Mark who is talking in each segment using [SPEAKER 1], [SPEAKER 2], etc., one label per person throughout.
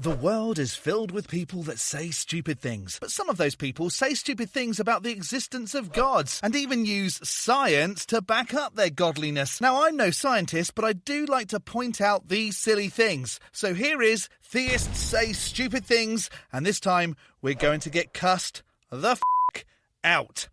[SPEAKER 1] The world is filled with people that say stupid things, but some of those people say stupid things about the existence of gods, and even use science to back up their godliness. Now, I'm no scientist, but I do like to point out these silly things. So here is Theists Say Stupid Things, and this time we're going to get cussed the f*** out.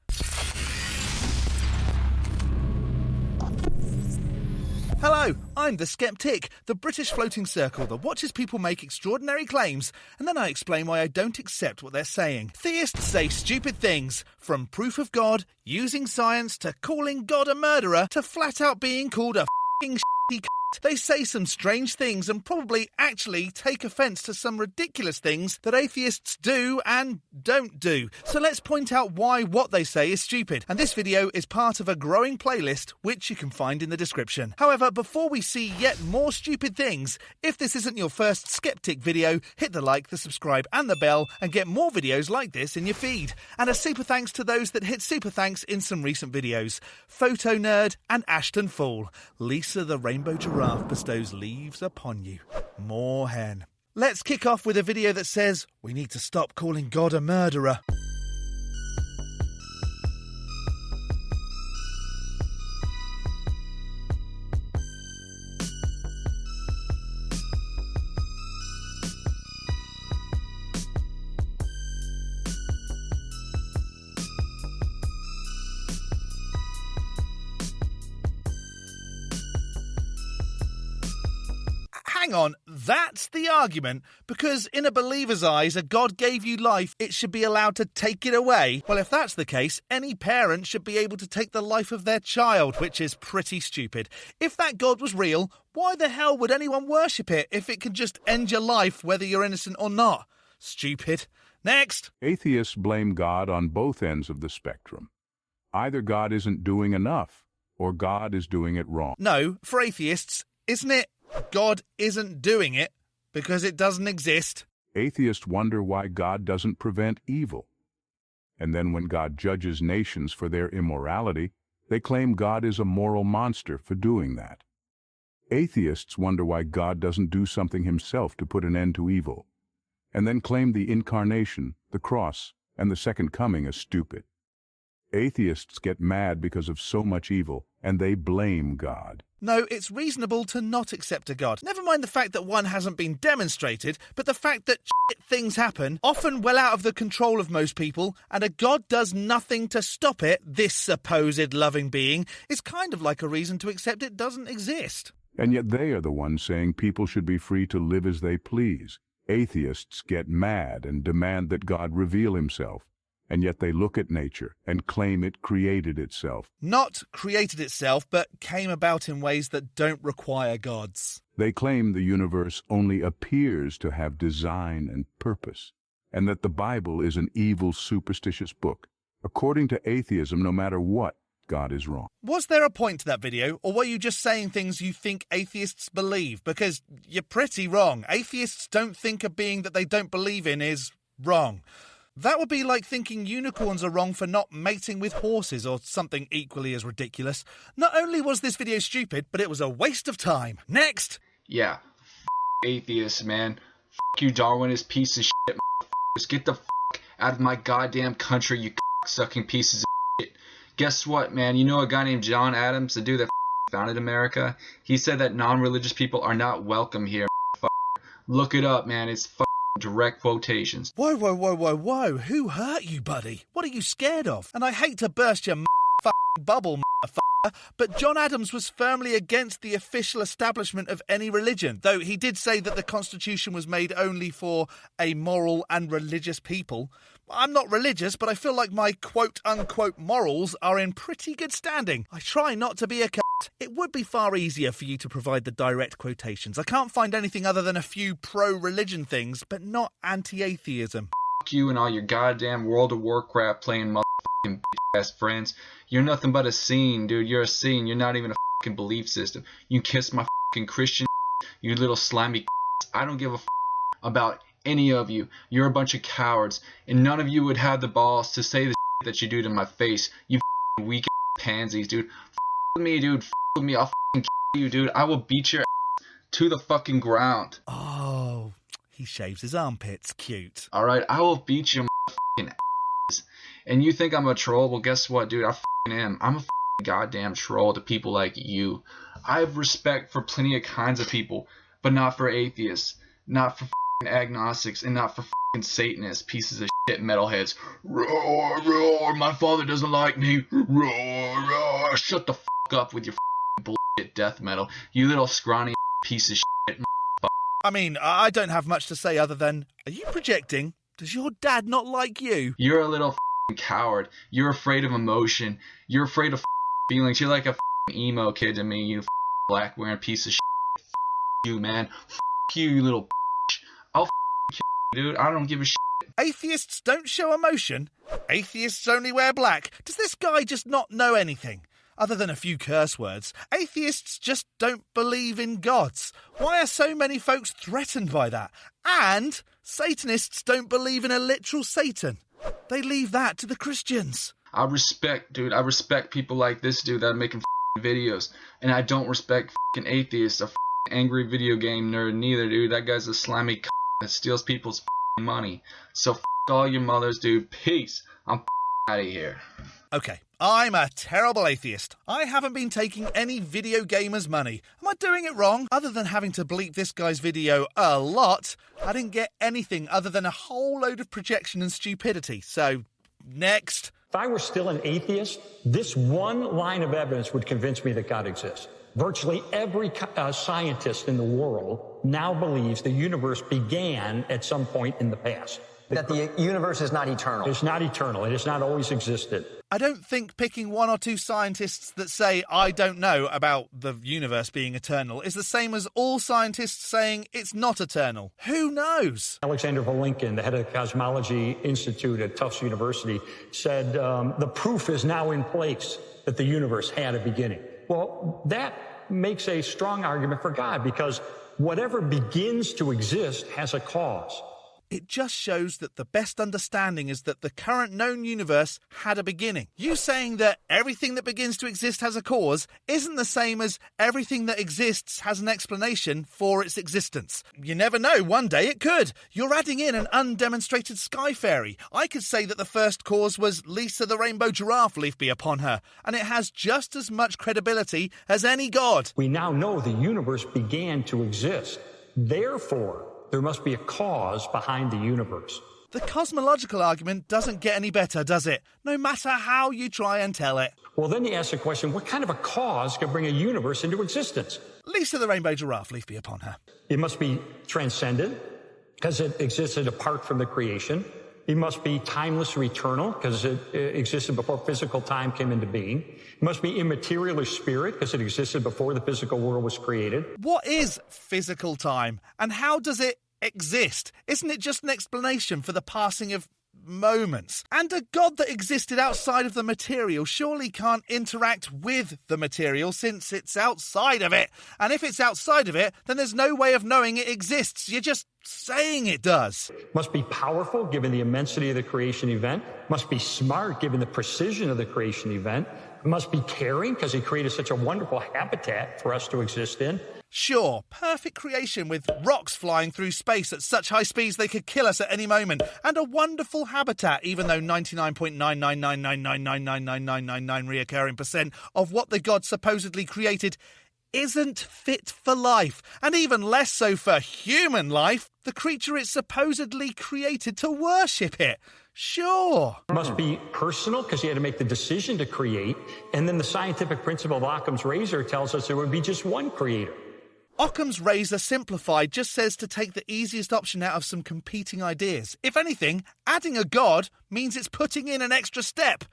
[SPEAKER 1] Hello, I'm the Skeptic, the British floating circle that watches people make extraordinary claims, and then I explain why I don't accept what they're saying. Theists say stupid things, from proof of God, using science, to calling God a murderer, to flat out being called a f***ing shitty c***. They say some strange things and probably actually take offence to some ridiculous things that atheists do and don't do. So let's point out why what they say is stupid. And this video is part of a growing playlist which you can find in the description. However, before we see yet more stupid things, if this isn't your first Skeptic video, hit the like, the subscribe and the bell and get more videos like this in your feed. And a super thanks to those that hit super thanks in some recent videos. Photo Nerd and Ashton Fool. Lisa the Rainbow Giraffe bestows leaves upon you. More hen. Let's kick off with a video that says we need to stop calling God a murderer. Hang on, that's the argument? Because in a believer's eyes, a God gave you life, it should be allowed to take it away? Well, if that's the case, any parent should be able to take the life of their child, which is pretty stupid. If that God was real, why the hell would anyone worship it if it could just end your life whether you're innocent or not? Stupid. Next.
[SPEAKER 2] Atheists blame God on both ends of the spectrum. Either God isn't doing enough, or God is doing it wrong.
[SPEAKER 1] No, for atheists, isn't it God isn't doing it because it doesn't exist?
[SPEAKER 2] Atheists wonder why God doesn't prevent evil. And then when God judges nations for their immorality, they claim God is a moral monster for doing that. Atheists wonder why God doesn't do something himself to put an end to evil, and then claim the incarnation, the cross, and the second coming as stupid. Atheists get mad because of so much evil, and they blame God.
[SPEAKER 1] No, it's reasonable to not accept a God. Never mind the fact that one hasn't been demonstrated, but the fact that shit things happen, often well out of the control of most people, and a God does nothing to stop it, this supposed loving being, is kind of like a reason to accept it doesn't exist.
[SPEAKER 2] And yet they are the ones saying people should be free to live as they please. Atheists get mad and demand that God reveal himself. And yet they look at nature and claim it created itself.
[SPEAKER 1] Not created itself, but came about in ways that don't require gods.
[SPEAKER 2] They claim the universe only appears to have design and purpose, and that the Bible is an evil, superstitious book. According to atheism, no matter what, God is wrong.
[SPEAKER 1] Was there a point to that video, or were you just saying things you think atheists believe? Because you're pretty wrong. Atheists don't think a being that they don't believe in is wrong. That would be like thinking unicorns are wrong for not mating with horses or something equally as ridiculous. Not only was this video stupid, but it was a waste of time. Next!
[SPEAKER 3] Yeah, atheists, man. You Darwinist piece of shit, motherfuckers. Get the out of my goddamn country, you sucking pieces of shit. Guess what, man? You know a guy named John Adams, the dude that founded America? He said that non-religious people are not welcome here, Look it up, man. It's direct quotations.
[SPEAKER 1] Whoa, whoa, whoa, whoa, whoa. Who hurt you, buddy? What are you scared of? And I hate to burst your bubble, but John Adams was firmly against the official establishment of any religion, though he did say that the Constitution was made only for a moral and religious people. I'm not religious, but I feel like my quote-unquote morals are in pretty good standing. I try not to be a It would be far easier for you to provide the direct quotations. I can't find anything other than a few pro-religion things, but not anti-atheism.
[SPEAKER 3] You and all your goddamn World of Warcraft playing motherfucking bitch-ass friends. You're nothing but a scene, dude. You're a scene. You're not even a fucking belief system. You kiss my fucking Christian, you little slimy. I don't give a about any of you. You're a bunch of cowards, and none of you would have the balls to say the that you do to my face. You weak pansies, dude. With me, dude. With me. I'll fucking kill you, dude. I will beat your ass to the fucking ground.
[SPEAKER 1] Oh, He shaves his armpits. Cute.
[SPEAKER 3] Alright, I will beat your f***ing ass. And you think I'm a troll? Well, guess what, dude? I f***ing am. I'm a f***ing goddamn troll to people like you. I have respect for plenty of kinds of people, but not for atheists, not for f***ing agnostics, and not for f***ing Satanists, pieces of shit metalheads. Roar, roar, my father doesn't like me. Roar, roar. Shut the f*** up with your f***ing bullshit death metal, you little scrawny piece of shit.
[SPEAKER 1] I mean, I don't have much to say other than, are you projecting? Does your dad not like you?
[SPEAKER 3] You're a little f***ing coward. You're afraid of emotion. You're afraid of f***ing feelings. You're like a f***ing emo kid to me, you f***ing black wearing piece of shit. F*** you, man. F*** you little bitch. I'll f***ing kill you, dude. I don't give a shit.
[SPEAKER 1] Atheists don't show emotion. Atheists only wear black. Does this guy just not know anything? Other than a few curse words, atheists just don't believe in gods. Why are so many folks threatened by that? And Satanists don't believe in a literal Satan. They leave that to the Christians.
[SPEAKER 3] I respect people like this dude that are making videos. And I don't respect atheists, a angry video game nerd neither, dude. That guy's a slimy that steals people's money. So all your mothers, dude. Peace. I'm out of here.
[SPEAKER 1] Okay, I'm a terrible atheist. I haven't been taking any video gamers' money. Am I doing it wrong? Other than having to bleep this guy's video a lot, I didn't get anything other than a whole load of projection and stupidity. So, next.
[SPEAKER 4] If I were still an atheist, this one line of evidence would convince me that God exists. Virtually every scientist in the world now believes the universe began at some point in the past.
[SPEAKER 5] That the universe is not eternal.
[SPEAKER 4] It's not eternal. It has not always existed.
[SPEAKER 1] I don't think picking one or two scientists that say, I don't know about the universe being eternal is the same as all scientists saying it's not eternal. Who knows?
[SPEAKER 4] Alexander Volinkin, the head of the Cosmology Institute at Tufts University, said the proof is now in place that the universe had a beginning. Well, that makes a strong argument for God because whatever begins to exist has a cause.
[SPEAKER 1] It just shows that the best understanding is that the current known universe had a beginning. You saying that everything that begins to exist has a cause isn't the same as everything that exists has an explanation for its existence. You never know, one day it could. You're adding in an undemonstrated sky fairy. I could say that the first cause was Lisa the Rainbow Giraffe, leaf be upon her, and it has just as much credibility as any god.
[SPEAKER 4] We now know the universe began to exist. Therefore, there must be a cause behind the universe.
[SPEAKER 1] The cosmological argument doesn't get any better, does it? No matter how you try and tell it.
[SPEAKER 4] Well, then you ask the question, what kind of a cause can bring a universe into existence?
[SPEAKER 1] Lisa the Rainbow Giraffe, leaf be upon her.
[SPEAKER 4] It must be transcendent, because it existed apart from the creation. It must be timeless or eternal, because it existed before physical time came into being. It must be immaterial or spirit, because it existed before the physical world was created.
[SPEAKER 1] What is physical time, and how does it exist? Isn't it just an explanation for the passing of moments? And a god that existed outside of the material surely can't interact with the material since it's outside of it. And if it's outside of it, then there's no way of knowing it exists. You're just saying it does.
[SPEAKER 4] Must be powerful given the immensity of the creation event. Must be smart given the precision of the creation event. Must be caring because he created such a wonderful habitat for us to exist in.
[SPEAKER 1] Sure, perfect creation with rocks flying through space at such high speeds they could kill us at any moment, and a wonderful habitat, even though 99.99999999999 reoccurring percent of what the god supposedly created isn't fit for life, and even less so for human life, the creature it supposedly created to worship it. Sure.
[SPEAKER 4] It must be personal because he had to make the decision to create, and then the scientific principle of Occam's razor tells us there would be just one creator.
[SPEAKER 1] Occam's razor simplified just says to take the easiest option out of some competing ideas. If anything, adding a god means it's putting in an extra step.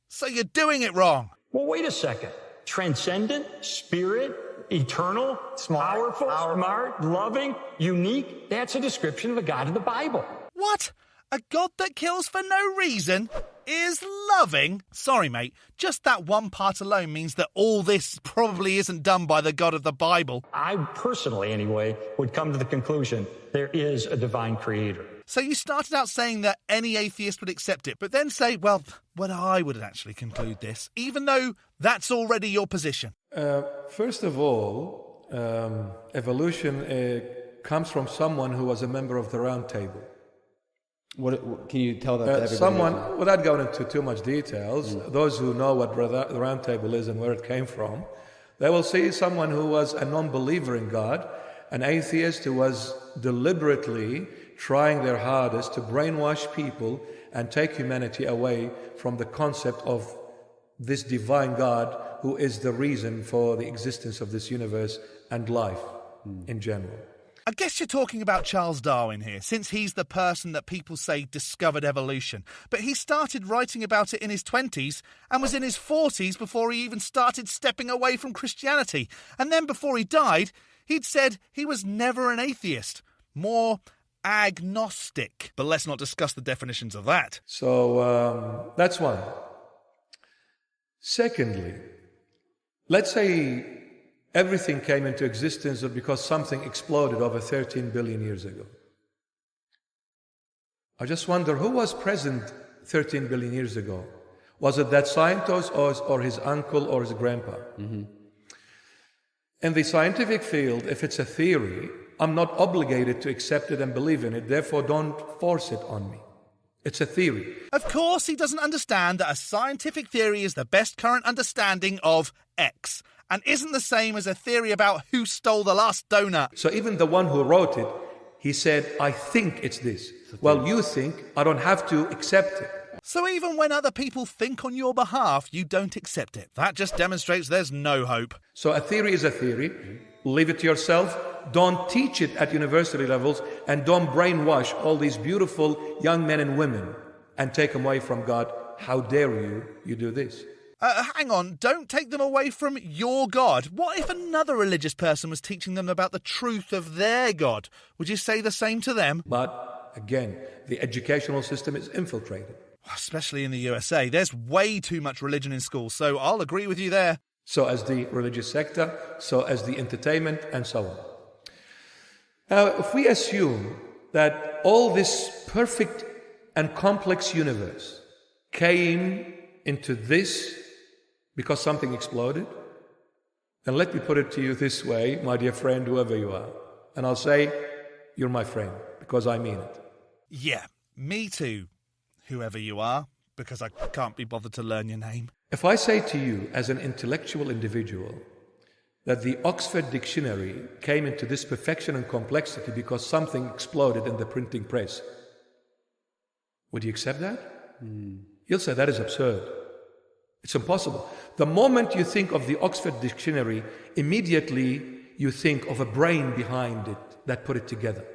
[SPEAKER 1] So you're doing it wrong.
[SPEAKER 4] Well, wait a second. Transcendent, spirit, eternal, powerful, smart, loving, unique. That's a description of the God of the Bible.
[SPEAKER 1] What? A god that kills for no reason is loving? Sorry, mate. Just that one part alone means that all this probably isn't done by the God of the Bible.
[SPEAKER 4] I personally, anyway, would come to the conclusion there is a divine creator.
[SPEAKER 1] So you started out saying that any atheist would accept it, but then say, well, I would actually conclude this, even though that's already your position.
[SPEAKER 6] First of all, evolution comes from someone who was a member of the Round Table.
[SPEAKER 7] What can you tell that to everybody?
[SPEAKER 6] Someone, without going into too much details, those who know what the Round Table is and where it came from, they will see someone who was a non-believer in God, an atheist who was deliberately trying their hardest to brainwash people and take humanity away from the concept of this divine God who is the reason for the existence of this universe and life in general.
[SPEAKER 1] I guess you're talking about Charles Darwin here, since he's the person that people say discovered evolution. But he started writing about it in his 20s and was in his 40s before he even started stepping away from Christianity. And then before he died, he'd said he was never an atheist, more agnostic. But let's not discuss the definitions of that.
[SPEAKER 6] So that's one. Secondly, let's say everything came into existence because something exploded over 13 billion years ago. I just wonder who was present 13 billion years ago? Was it that scientist or his uncle or his grandpa? In the scientific field, if it's a theory, I'm not obligated to accept it and believe in it, therefore don't force it on me. It's a theory.
[SPEAKER 1] Of course, he doesn't understand that a scientific theory is the best current understanding of X, and isn't the same as a theory about who stole the last donut.
[SPEAKER 6] So even the one who wrote it, he said, I think it's this. Well, you think, I don't have to accept it.
[SPEAKER 1] So even when other people think on your behalf, you don't accept it. That just demonstrates there's no hope.
[SPEAKER 6] So a theory is a theory. Leave it to yourself. Don't teach it at university levels, and don't brainwash all these beautiful young men and women and take them away from God. How dare you do this?
[SPEAKER 1] Hang on, don't take them away from your God. What if another religious person was teaching them about the truth of their God? Would you say the same to them?
[SPEAKER 6] But again, the educational system is infiltrated.
[SPEAKER 1] Especially in the USA. There's way too much religion in schools, so I'll agree with you there.
[SPEAKER 6] So as the religious sector, so as the entertainment, and so on. Now, if we assume that all this perfect and complex universe came into this because something exploded, then let me put it to you this way, my dear friend, whoever you are. And I'll say, you're my friend, because I mean it.
[SPEAKER 1] Yeah, me too, whoever you are, because I can't be bothered to learn your name.
[SPEAKER 6] If I say to you, as an intellectual individual, that the Oxford Dictionary came into this perfection and complexity because something exploded in the printing press, would you accept that? You'll say that is absurd. It's impossible. The moment you think of the Oxford Dictionary, immediately you think of a brain behind it that put it together.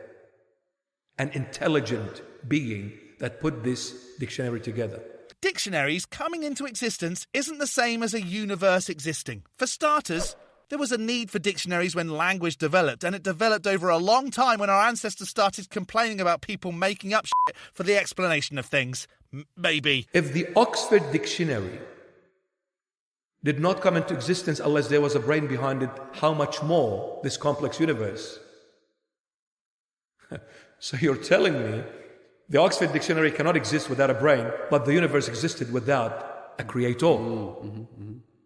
[SPEAKER 6] An intelligent being that put this dictionary together.
[SPEAKER 1] Dictionaries coming into existence isn't the same as a universe existing. For starters, there was a need for dictionaries when language developed, and it developed over a long time when our ancestors started complaining about people making up shit for the explanation of things. Maybe.
[SPEAKER 6] If the Oxford Dictionary did not come into existence unless there was a brain behind it, how much more this complex universe? So you're telling me the Oxford Dictionary cannot exist without a brain, but the universe existed without a creator.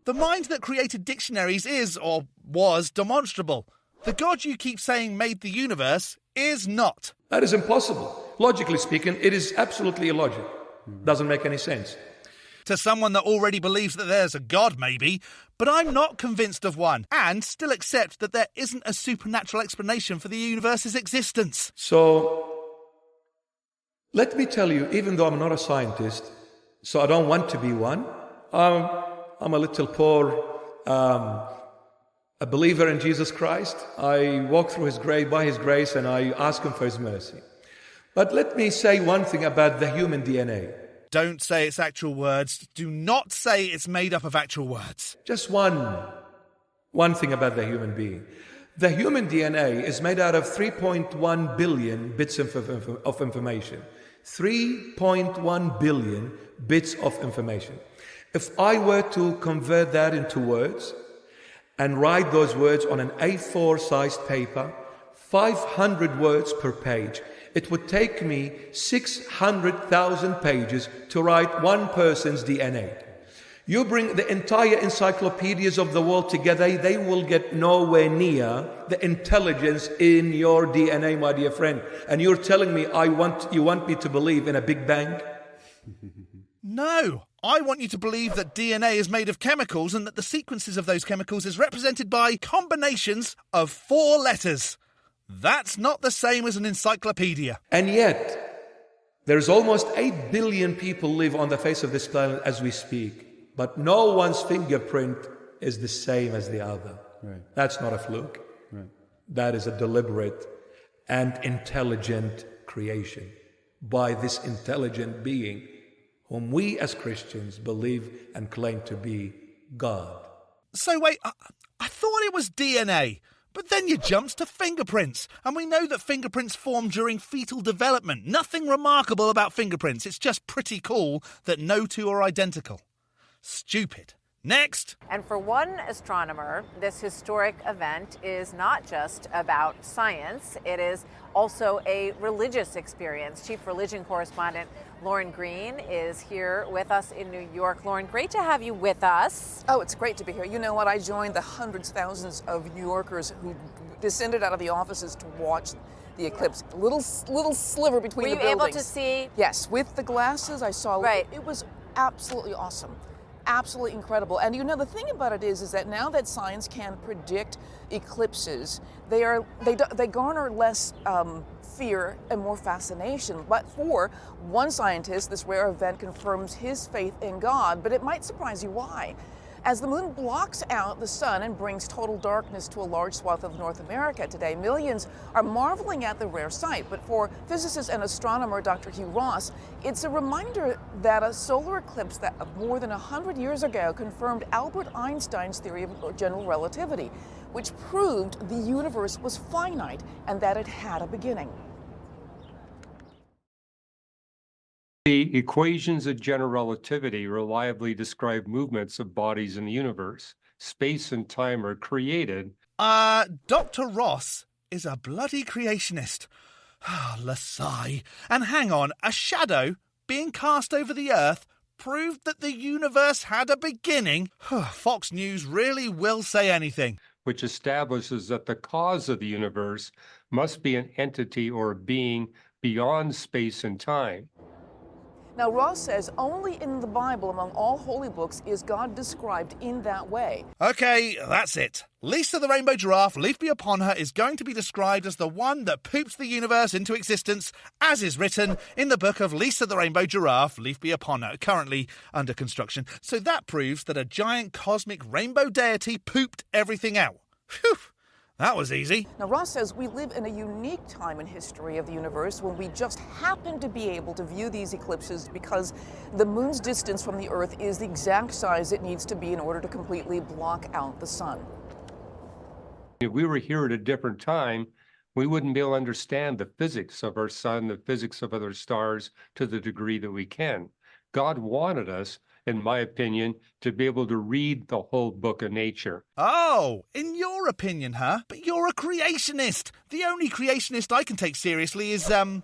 [SPEAKER 1] The mind that created dictionaries is, or was, demonstrable. The God you keep saying made the universe is not.
[SPEAKER 6] That is impossible. Logically speaking, it is absolutely illogical. Doesn't make any sense.
[SPEAKER 1] To someone that already believes that there's a God, maybe, but I'm not convinced of one, and still accept that there isn't a supernatural explanation for the universe's existence.
[SPEAKER 6] So, let me tell you, even though I'm not a scientist, so I don't want to be one, I'm a little poor, a believer in Jesus Christ. I walk through His grave by His grace, and I ask Him for His mercy. But let me say one thing about the human DNA.
[SPEAKER 1] Don't say it's actual words. Do not say it's made up of actual words.
[SPEAKER 6] Just one thing about the human being. The human DNA is made out of 3.1 billion bits of information. 3.1 billion bits of information. If I were to convert that into words and write those words on an A4 sized paper, 500 words per page, it would take me 600,000 pages to write one person's DNA. You bring the entire encyclopedias of the world together, they will get nowhere near the intelligence in your DNA, my dear friend. And you're telling me you want me to believe in a Big Bang?
[SPEAKER 1] No, I want you to believe that DNA is made of chemicals and that the sequences of those chemicals is represented by combinations of 4 letters. That's not the same as an encyclopedia.
[SPEAKER 6] And yet, there's almost 8 billion people live on the face of this planet as we speak. But no one's fingerprint is the same as the other.
[SPEAKER 7] Right.
[SPEAKER 6] That's not a fluke.
[SPEAKER 7] Right.
[SPEAKER 6] That is a deliberate and intelligent creation by this intelligent being whom we as Christians believe and claim to be God.
[SPEAKER 1] So wait, I thought it was DNA, but then you jumped to fingerprints. And we know that fingerprints form during fetal development. Nothing remarkable about fingerprints. It's just pretty cool that no two are identical. Stupid. Next.
[SPEAKER 8] And for one astronomer, this historic event is not just about science. It is also a religious experience. Chief religion correspondent Lauren Green is here with us in New York. Lauren, great to have you with us.
[SPEAKER 9] Oh, it's great to be here. You know what? I joined the hundreds, thousands of New Yorkers who descended out of the offices to watch the eclipse. Little sliver between the buildings.
[SPEAKER 8] Were you able to see?
[SPEAKER 9] Yes, with the glasses I saw.
[SPEAKER 8] Right.
[SPEAKER 9] It was absolutely awesome. Absolutely incredible. And you know, the thing about it is that now that science can predict eclipses, they garner less fear and more fascination. But for one scientist, this rare event confirms his faith in God, but it might surprise you why. As the moon blocks out the sun and brings total darkness to a large swath of North America today, millions are marveling at the rare sight. But for physicist and astronomer Dr. Hugh Ross, it's a reminder that a solar eclipse that of more than 100 years ago confirmed Albert Einstein's theory of general relativity, which proved the universe was finite and that it had a beginning.
[SPEAKER 10] The equations of general relativity reliably describe movements of bodies in the universe. Space and time are created.
[SPEAKER 1] Dr. Ross is a bloody creationist. Lasai. And hang on, a shadow being cast over the Earth proved that the universe had a beginning? Fox News really will say anything.
[SPEAKER 10] Which establishes that the cause of the universe must be an entity or a being beyond space and time.
[SPEAKER 9] Now, Ross says only in the Bible, among all holy books, is God described in that way.
[SPEAKER 1] Okay, that's it. Lisa the Rainbow Giraffe, leaf be upon her, is going to be described as the one that poops the universe into existence, as is written in the book of Lisa the Rainbow Giraffe, leaf be upon her, currently under construction. So that proves that a giant cosmic rainbow deity pooped everything out. Phew. That was easy.
[SPEAKER 9] Now, Ross says we live in a unique time in history of the universe when we just happen to be able to view these eclipses because the moon's distance from the Earth is the exact size it needs to be in order to completely block out the sun.
[SPEAKER 10] If we were here at a different time, we wouldn't be able to understand the physics of our sun, the physics of other stars to the degree that we can. God wanted us, in my opinion, to be able to read the whole book of nature.
[SPEAKER 1] Oh, in your opinion, huh? But you're a creationist. The only creationist I can take seriously is, hang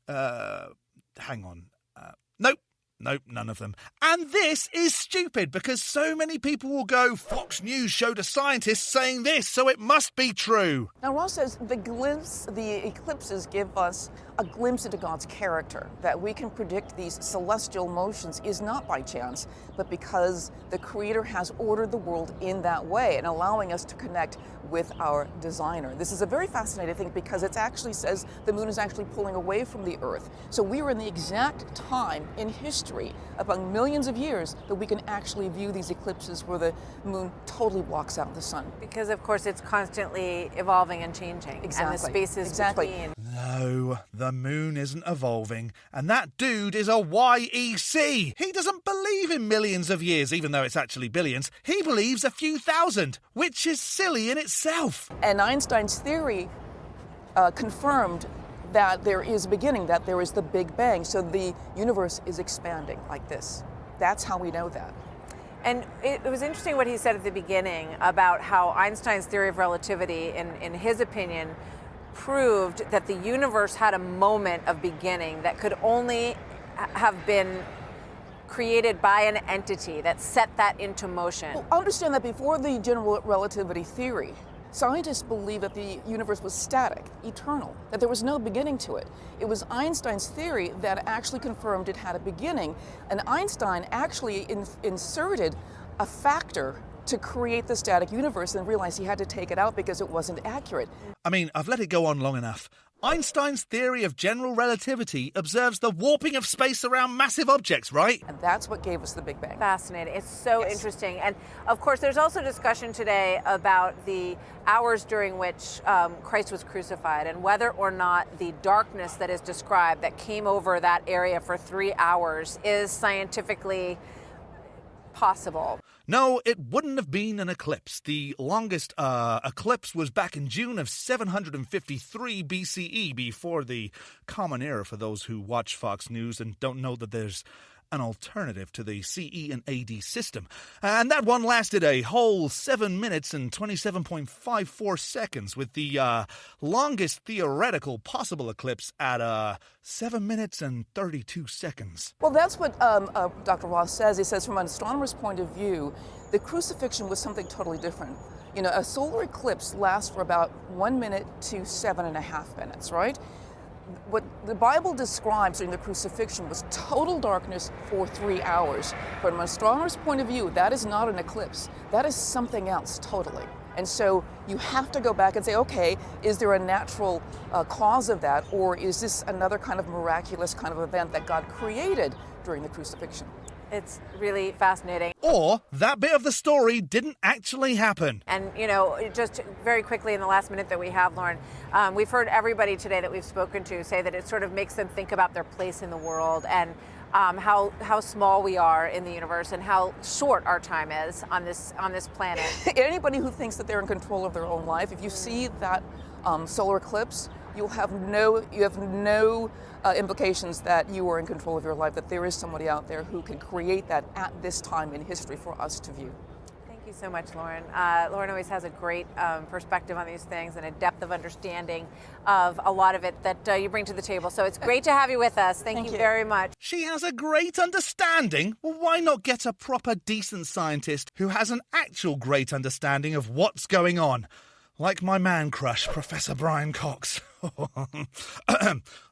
[SPEAKER 1] on. Nope, none of them. And this is stupid because so many people will go, Fox News showed a scientist saying this, so it must be true.
[SPEAKER 9] Now, Ross says the eclipses give us a glimpse into God's character. That we can predict these celestial motions is not by chance, but because the Creator has ordered the world in that way and allowing us to connect with our designer. This is a very fascinating thing because it actually says the moon is actually pulling away from the Earth. So we are in the exact time in history, among millions of years, that we can actually view these eclipses where the moon totally blocks out the sun.
[SPEAKER 8] Because, of course, it's constantly evolving and changing.
[SPEAKER 9] Exactly.
[SPEAKER 8] And the spaces between.
[SPEAKER 1] No, the moon isn't evolving. And that dude is a YEC. He doesn't believe in millions of years, even though it's actually billions. He believes a few thousand, which is silly in itself.
[SPEAKER 9] And Einstein's theory confirmed that there is a beginning, that there is the Big Bang. So the universe is expanding like this. That's how we know that.
[SPEAKER 8] And it was interesting what he said at the beginning about how Einstein's theory of relativity, in his opinion, proved that the universe had a moment of beginning that could only have been created by an entity that set that into motion.
[SPEAKER 9] Well, understand that before the general relativity theory, scientists believed that the universe was static, eternal, that there was no beginning to it. It was Einstein's theory that actually confirmed it had a beginning, and Einstein actually inserted a factor to create the static universe and realized he had to take it out because it wasn't accurate.
[SPEAKER 1] I mean, I've let it go on long enough. Einstein's theory of general relativity observes the warping of space around massive objects, right?
[SPEAKER 9] And that's what gave us the Big Bang.
[SPEAKER 8] Fascinating. It's so interesting. And of course, there's also discussion today about the hours during which Christ was crucified and whether or not the darkness that is described that came over that area for 3 hours is scientifically possible.
[SPEAKER 1] No, it wouldn't have been an eclipse. The longest eclipse was back in June of 753 BCE, before the Common Era, for those who watch Fox News and don't know that there's an alternative to the CE and AD system. And that one lasted a whole 7 minutes and 27.54 seconds, with the longest theoretical possible eclipse at 7 minutes and 32 seconds.
[SPEAKER 9] Well, that's what Dr. Ross says. He says from an astronomer's point of view, the crucifixion was something totally different. You know, a solar eclipse lasts for about 1 minute to 7.5 minutes, right? What the Bible describes during the crucifixion was total darkness for 3 hours. From an astronomer's point of view, that is not an eclipse. That is something else totally. And so you have to go back and say, okay, is there a natural cause of that, or is this another kind of miraculous kind of event that God created during the crucifixion?
[SPEAKER 8] It's really fascinating.
[SPEAKER 1] Or that bit of the story didn't actually happen.
[SPEAKER 8] And, you know, just very quickly in the last minute that we have, Lauren, we've heard everybody today that we've spoken to say that it sort of makes them think about their place in the world and how small we are in the universe and how short our time is on this planet.
[SPEAKER 9] Anybody who thinks that they're in control of their own life, if you see that solar eclipse, you have no implications that you are in control of your life, that there is somebody out there who can create that at this time in history for us to view.
[SPEAKER 8] Thank you so much, Lauren. Lauren always has a great perspective on these things and a depth of understanding of a lot of it that you bring to the table. So it's great to have you with us. Thank you very much.
[SPEAKER 1] She has a great understanding? Well, why not get a proper, decent scientist who has an actual great understanding of what's going on? Like my man crush, Professor Brian Cox.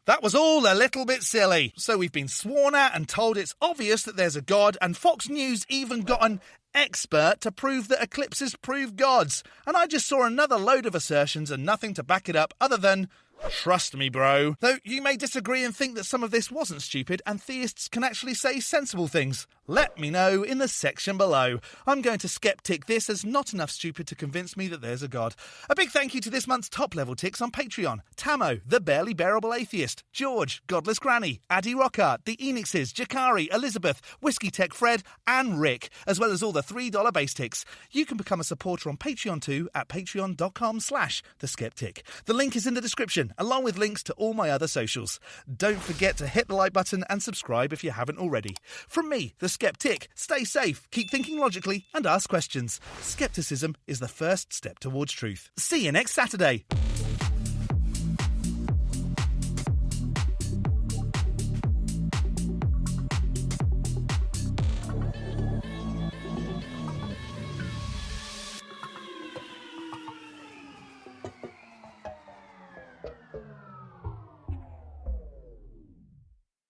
[SPEAKER 1] That was all a little bit silly. So we've been sworn at and told it's obvious that there's a God, and Fox News even got an expert to prove that eclipses prove gods. And I just saw another load of assertions and nothing to back it up other than, trust me, bro. Though you may disagree and think that some of this wasn't stupid and theists can actually say sensible things. Let me know in the section below. I'm going to skeptic this as not enough stupid to convince me that there's a God. A big thank you to this month's top level ticks on Patreon. Tamo, the Barely Bearable Atheist, George, Godless Granny, Addy Rockhart, the Enixes, Jakari, Elizabeth, Whiskey Tech Fred and Rick, as well as all the $3 base ticks. You can become a supporter on Patreon too at patreon.com/theskeptic. The link is in the description, along with links to all my other socials. Don't forget to hit the like button and subscribe if you haven't already. From me, the Skeptic, stay safe, keep thinking logically and ask questions. Skepticism is the first step towards truth. See you next Saturday.